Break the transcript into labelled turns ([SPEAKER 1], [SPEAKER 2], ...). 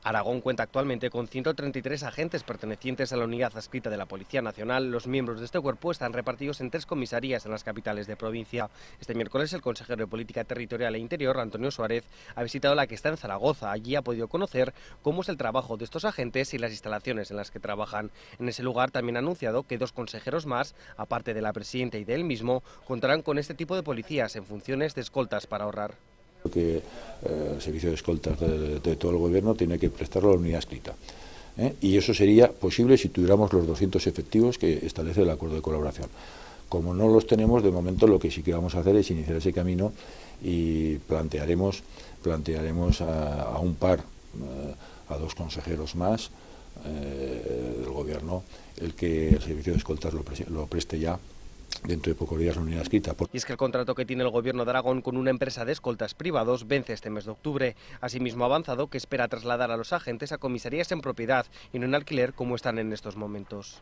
[SPEAKER 1] Aragón cuenta actualmente con 133 agentes pertenecientes a la unidad adscrita de la Policía Nacional. Los miembros de este cuerpo están repartidos en 3 comisarías en las capitales de provincia. Este miércoles el consejero de Política Territorial e Interior, Antonio Suárez, ha visitado la que está en Zaragoza. Allí ha podido conocer cómo es el trabajo de estos agentes y las instalaciones en las que trabajan. En ese lugar también ha anunciado que 2 consejeros más, aparte de la presidenta y de él mismo, contarán con este tipo de policías en funciones de escoltas para ahorrar.
[SPEAKER 2] Que el servicio de escoltas de todo el gobierno tiene que prestarlo a la unidad adscrita. Y eso sería posible si tuviéramos los 200 efectivos que establece el acuerdo de colaboración. Como no los tenemos, de momento lo que sí que vamos a hacer es iniciar ese camino y plantearemos a un par, a 2 consejeros más del gobierno, el que el servicio de escoltas lo preste ya dentro de pocos días la unidad adscrita.
[SPEAKER 1] Y es que el contrato que tiene el Gobierno de Aragón con una empresa de escoltas privados vence este mes de octubre. Asimismo ha avanzado que espera trasladar a los agentes a comisarías en propiedad y no en alquiler como están en estos momentos.